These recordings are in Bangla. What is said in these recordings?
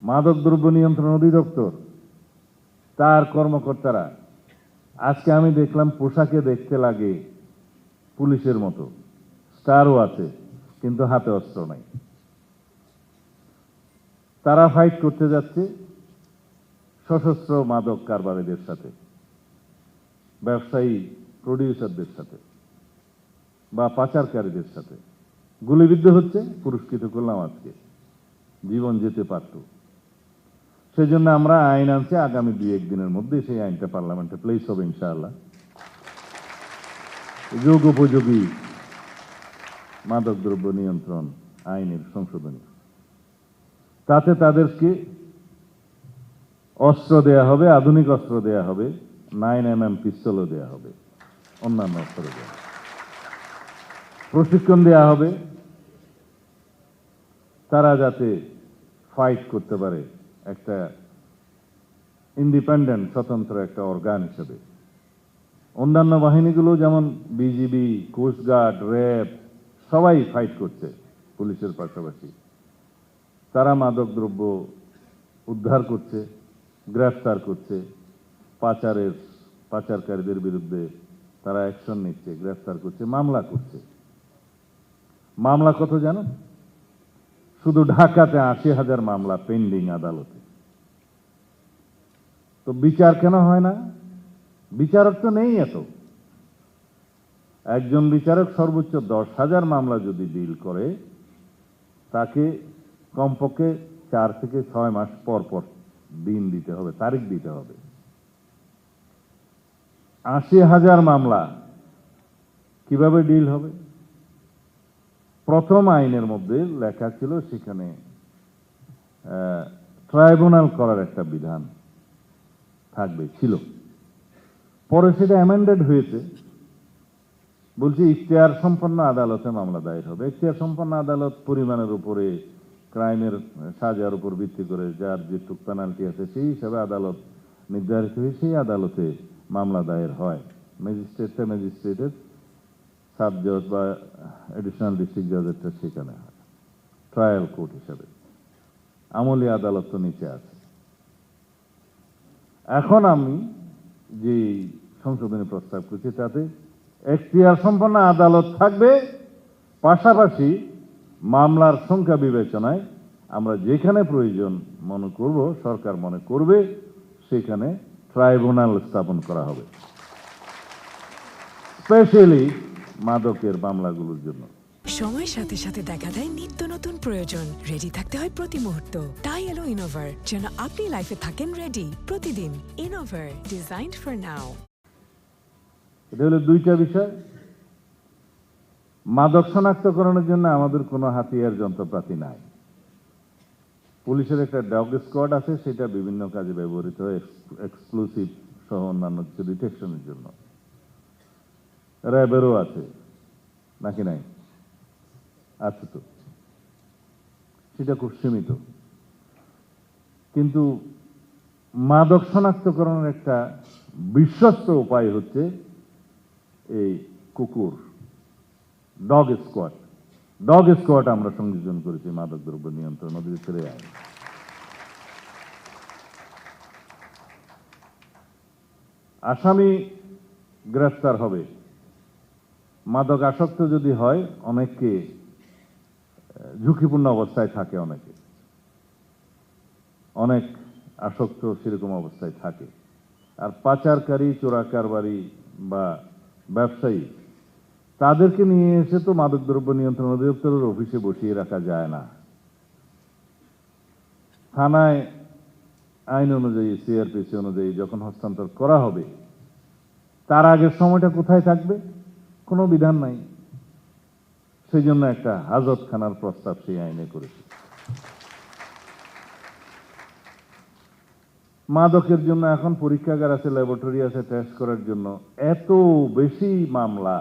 মাদকদ্রব্য নিয়ন্ত্রণ অধিদপ্তর তার কর্মকর্তারা আজকে আমি দেখলাম পোশাকে দেখতে লাগে পুলিশের মতো, স্টারও আছে, কিন্তু হাতে অস্ত্র নাই। তারা ফাইট করতে যাচ্ছে সশস্ত্র মাদক কারবারিদের সাথে, ব্যবসায়ী প্রডিউসারদের সাথে বা পাচারকারীদের সাথে। গুলিবিদ্ধ হচ্ছে, পুরস্কৃত করলাম আজকে, জীবন যেতে পারত। সেজন্য আমরা আইন আনছি, আগামী 2-1 দিনের মধ্যে সেই আইনটা পার্লামেন্টে প্লেস হবে ইনশাআল্লাহ। যোগ উপযোগী মাদকদ্রব্য নিয়ন্ত্রণ আইনের সংশোধনী, তাতে তাদেরকে অস্ত্র দেয়া হবে, আধুনিক অস্ত্র দেয়া হবে, 9mm পিস্তলও দেয়া হবে, অন্যান্য অস্ত্র দেয়া হবে, প্রশিক্ষণ দেয়া হবে, তারা যাতে ফাইট করতে পারে একটা ইন্ডিপেন্ডেন্ট স্বতন্ত্র একটা অর্গান হিসেবে। অন্যান্য বাহিনীগুলো যেমন বিজিবি, কোস্টগার্ড, র্যাব সবাই ফাইট করছে পুলিশের পাশাপাশি। তারা মাদকদ্রব্য উদ্ধার করছে, গ্রেফতার করছে, পাচারকারীদের বিরুদ্ধে তারা অ্যাকশন নিচ্ছে, গ্রেফতার করছে, মামলা করছে। মামলা কত জানেন? শুধু ঢাকাতে 80,000 মামলা পেন্ডিং আদালতে। তো বিচার কেন হয় না? বিচারক তো নেই এত। একজন বিচারক সর্বোচ্চ 10,000 মামলা যদি ডিল করে, তাকে কমপক্ষে 4 থেকে 6 মাস পর পর দিন দিতে হবে, তারিখ দিতে হবে। 80,000 মামলা কিভাবে ডিল হবে? প্রথম আইনের মধ্যে লেখা ছিল সেখানে ট্রাইব্যুনাল করার একটা বিধান থাকবে, ছিল। পরে সেটা অ্যামেন্ডেড হয়েছে, বলছি ইখতিয়ার সম্পন্ন আদালতে মামলা দায়ের হবে। ইখতিয়ার সম্পন্ন আদালত পরিমাণের উপরে, ক্রাইমের সাজার উপর ভিত্তি করে যার যেটুক পেনাল্টি আছে সেই হিসাবে আদালত নির্ধারিত হয়ে সেই আদালতে মামলা দায়ের হয়। ম্যাজিস্ট্রেটের, সাব জজ বা এডিশনাল ডিস্ট্রিক্ট জজেরটা সেখানে হয় ট্রায়াল কোর্ট হিসাবে। আমলি আদালত তো নিচে আছে। এখন আমি যে সংশোধনী প্রস্তাব করছি তাতে এখতিয়ার সম্পন্ন আদালত থাকবে, পাশাপাশি মামলার সংখ্যা বিবেচনায় আমরা যেখানে প্রয়োজন মনে করব, সরকার মনে করবে, সেখানে ট্রাইব্যুনাল স্থাপন করা হবে, স্পেশালি মাদকের মামলাগুলোর জন্য। সময়ের সাথে সাথে দেখা দেয় নিত্য নতুন প্রয়োজন। রেডি থাকতে হয় প্রতি মুহূর্ত। তাই এলো ইনোভার, যেন আপনি লাইফে থাকেন রেডি প্রতিদিন। Innova, designed for now. এটা হলো দুইটা বিষয়। মাদক শনাক্তকরণের জন্য আমাদের কোনো হাতিয়ার যন্ত্রপাতি নাই। পুলিশের একটা ডগ স্কোয়াড আছে, সেটা বিভিন্ন কাজে ব্যবহৃত হয়, এক্সক্লুসিভ সহ অন্যান্য কিছু ডিটেকশনের জন্য। র্যাবেরও আছে নাকি নাই? আছে তো, সেটা খুব সীমিত। কিন্তু মাদক শনাক্তকরণের একটা বিশ্বস্ত উপায় হচ্ছে এই কুকুর, ডগ স্কোয়াড। ডগ স্কোয়াড আমরা সংযোজন করেছি মাদকদ্রব্য নিয়ন্ত্রণ অধিদপ্তরের আইন। আসামি গ্রেফতার হবে। মাদক আসক্ত যদি হয়, অনেককে ঝুঁকিপূর্ণ অবস্থায় থাকে, অনেক আসক্ত সেরকম অবস্থায় থাকে। আর পাচারকারী, চোরাকারবারি বা ব্যবসায়ী, তাদেরকে নিয়ে এসে তো মাদকদ্রব্য নিয়ন্ত্রণ অধিদপ্তরের অফিসে বসিয়ে রাখা যায় না। থানায় আইন অনুযায়ী, সিআরপিসি অনুযায়ী যখন হস্তান্তর করা হবে, তার আগের সময়টা কোথায় থাকবে? কোনো বিধান নাই। সেই জন্য একটা হাজতখানার প্রস্তাব সেই আইনে করেছে। মাদকের জন্য এখন পরীক্ষাগার আছে, ল্যাবরেটরি আছে টেস্ট করার জন্য। এত বেশি মামলা,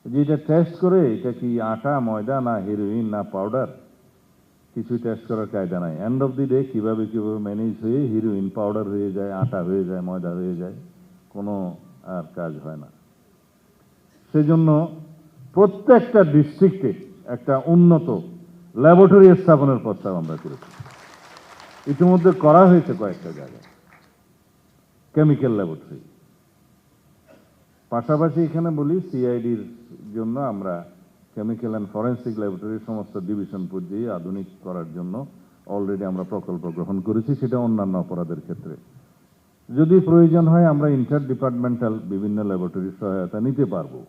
যেটা টেস্ট করে এটা কি আটা, ময়দা, না হেরোইন, না পাউডার, কিছুই টেস্ট করার কায়দা নাই। এন্ড অফ দি ডে কিভাবে ম্যানেজ হয়ে হিরোইন পাউডার হয়ে যায়, আটা হয়ে যায়, ময়দা হয়ে যায়, কোনো আর কাজ হয় না। সেজন্য প্রত্যেকটা ডিস্ট্রিক্টে একটা উন্নত ল্যাবরেটরি স্থাপনের প্রস্তাব আমরা করেছি। ইতিমধ্যে করা হয়েছে কয়েকটা জায়গায় কেমিক্যাল ল্যাবরেটরি। পাশাপাশি এখানে বলি সিআইডির জন্য আমরা কেমিক্যাল অ্যান্ড ফরেন্সিক ল্যাবরেটরির সমস্ত ডিভিশন পর্যায়ে আধুনিক করার জন্য অলরেডি আমরা প্রকল্প গ্রহণ করেছি, সেটা অন্যান্য অপরাধের ক্ষেত্রে। যদি প্রয়োজন হয় আমরা ইন্টার ডিপার্টমেন্টাল বিভিন্ন ল্যাবরেটরির সহায়তা নিতে পারবো।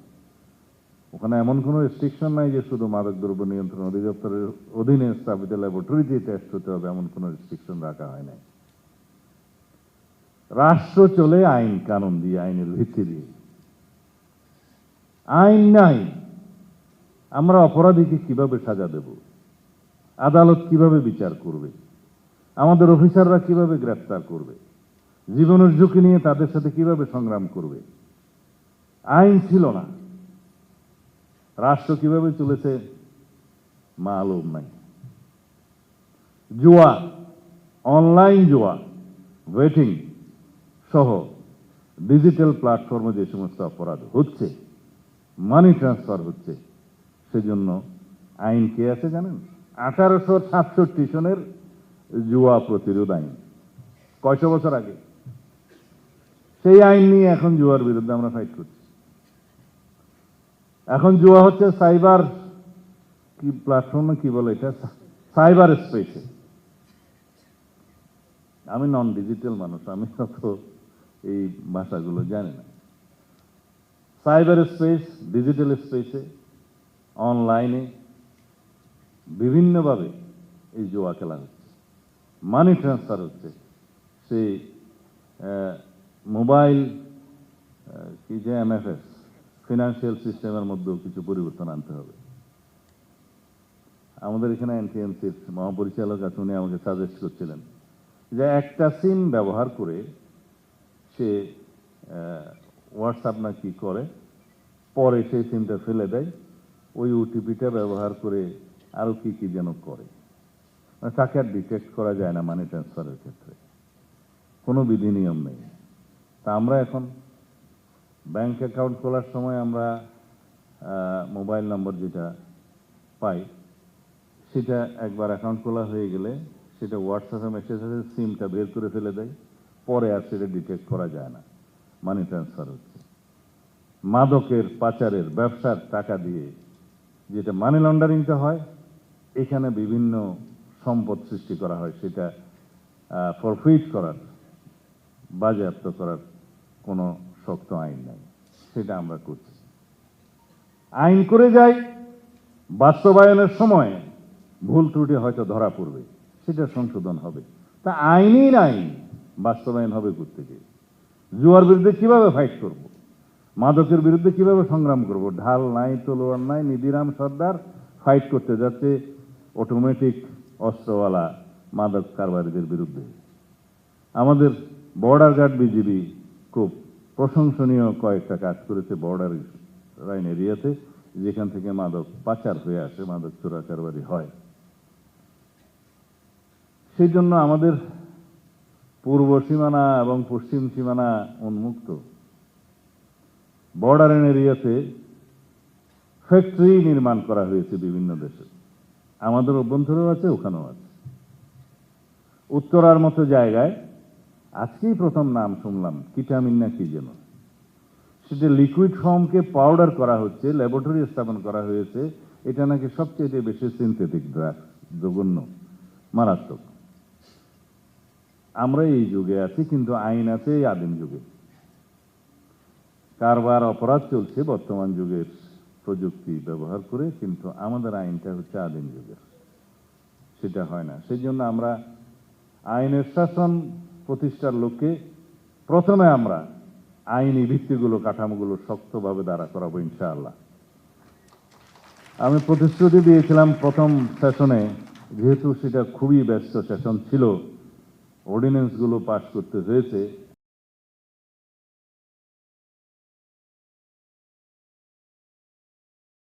ওখানে এমন কোনো রেস্ট্রিকশন নাই যে শুধু মাদকদ্রব্য নিয়ন্ত্রণ অধিদপ্তরের অধীনে স্থাপিত ল্যাবরেটরিতে টেস্ট হতে হবে, এমন কোনো রেস্ট্রিকশন রাখা হয় নাই। রাষ্ট্র চলে আইন কানুন দিয়ে, আইনের ভিত্তি দিয়ে। আইন নাই, আমরা অপরাধীকে কিভাবে সাজা দেব, আদালত কিভাবে বিচার করবে, আমাদের অফিসাররা কিভাবে গ্রেফতার করবে, জীবনের ঝুঁকি নিয়ে তাদের সাথে কিভাবে সংগ্রাম করবে। আইন ছিল না, রাষ্ট্র কিভাবে চলেছে মালুম নাই। জুয়া, অনলাইন জুয়া, ওয়েটিং সহ ডিজিটাল প্ল্যাটফর্মে যে সমস্ত অপরাধ হচ্ছে, মানি ট্রান্সফার হচ্ছে, সেজন্য আইন কে আছে জানেন? 1867 সনের জুয়া প্রতিরোধ আইন, কয়শো বছর আগে। সেই আইন নিয়ে এখন জুয়ার বিরুদ্ধে আমরা ফাইট করছি। এখন জুয়া হচ্ছে সাইবার কি প্ল্যাটফর্মে কি বলে এটা, সাইবার স্পেসে। আমি নন ডিজিটাল মানুষ, আমি অত এই ভাষাগুলো জানি না। সাইবার স্পেস, ডিজিটাল স্পেসে, অনলাইনে বিভিন্নভাবে এই জুয়া খেলা হচ্ছে, মানি ট্রান্সফার হচ্ছে। সেই মোবাইল কি যে এমএফএস ফিনান্সিয়াল সিস্টেমের মধ্যেও কিছু পরিবর্তন আনতে হবে। আমাদের এখানে এনটিএনসির মহাপরিচালক আছে, উনি আমাকে সাজেস্ট করছিলেন যে একটা সিম ব্যবহার করে সে হোয়াটসঅ্যাপ না কি করে, পরে সেই সিমটা ফেলে দেয়, ওই ওটিপিটা ব্যবহার করে আরো কি কি যেন করে। তাকে আর ডিটেক্ট করা যায় না মানি ট্রান্সফারের ক্ষেত্রে, কোনো বিধি নিয়ম নেই। তা আমরা এখন ব্যাংক অ্যাকাউন্ট খোলার সময় আমরা মোবাইল নম্বর যেটা পাই, সেটা একবার অ্যাকাউন্ট খোলা হয়ে গেলে সেটা হোয়াটসঅ্যাপে মেসেজ আছে, সিমটা বের করে ফেলে দেয়, পরে আর সেটা ডিটেক্ট করা যায় না, মানি ট্রান্সফার হচ্ছে। মাদকের পাচারের ব্যবসার টাকা দিয়ে যেটা মানি লন্ডারিংটা হয়, এখানে বিভিন্ন সম্পদ সৃষ্টি করা হয়, সেটা ফরফিট করার, বাজেয়াপ্ত করার কোনো শক্ত আইন নাই, সেটা আমরা করছি। আইন করে যাই, বাস্তবায়নের সময় ভুল ত্রুটি হয়তো ধরা পড়বে, সেটা সংশোধন হবে। তা আইনই নাই, বাস্তবায়ন হবে কোত্থেকে? জুয়ার বিরুদ্ধে কিভাবে ফাইট করব, মাদকের বিরুদ্ধে কিভাবে সংগ্রাম করব? ঢাল নাই, তলোয়ার নাই, নিধিরাম সর্দার ফাইট করতে যাচ্ছে অটোমেটিক অস্ত্রওয়ালা মাদক কারবারিদের বিরুদ্ধে। আমাদের বর্ডার গার্ড বিজিবি খুব প্রশংসনীয় কয়েকটা কাজ করেছে বর্ডার লাইন এরিয়াতে, যেখান থেকে মাদক পাচার হয়ে আসে, মাদক চোরা কারবারি হয়। সেই জন্য আমাদের পূর্ব সীমানা এবং পশ্চিম সীমানা উন্মুক্ত। বর্ডার এরিয়াতে ফ্যাক্টরি নির্মাণ করা হয়েছে বিভিন্ন দেশে, আমাদের অভ্যন্তরেও আছে, ওখানেও আছে। উত্তরার মতো জায়গায় আজকেই প্রথম নাম শুনলাম, কিটামিন না কি যেন, সেটা লিকুইড ফর্মকে পাউডার করা হচ্ছে, ল্যাবরেটরি স্থাপন করা হয়েছে। এটা নাকি সবচেয়ে বেশি সিনথেটিক ড্রাগস, জঘন্য, মারাত্মক। আমরা এই যুগে আছি, কিন্তু আইন আছে এই আদিম যুগে। কারবার অপরাধ চলছে বর্তমান যুগের প্রযুক্তি ব্যবহার করে, কিন্তু আমাদের আইনটা হচ্ছে আদিম যুগের, সেটা হয় না। সেই জন্য আমরা আইনের শাসন প্রতিষ্ঠার লক্ষ্যে প্রথমে আমরা আইনি ভিত্তিগুলো, কাঠামোগুলো শক্তভাবে দাঁড়া করাবো ইনশাআল্লাহ। আমি প্রতিশ্রুতি দিয়েছিলাম প্রথম সেশনে, যেহেতু সেটা খুবই ব্যস্ত সেশন ছিল, অর্ডিন্যান্সগুলো পাস করতে হয়েছে,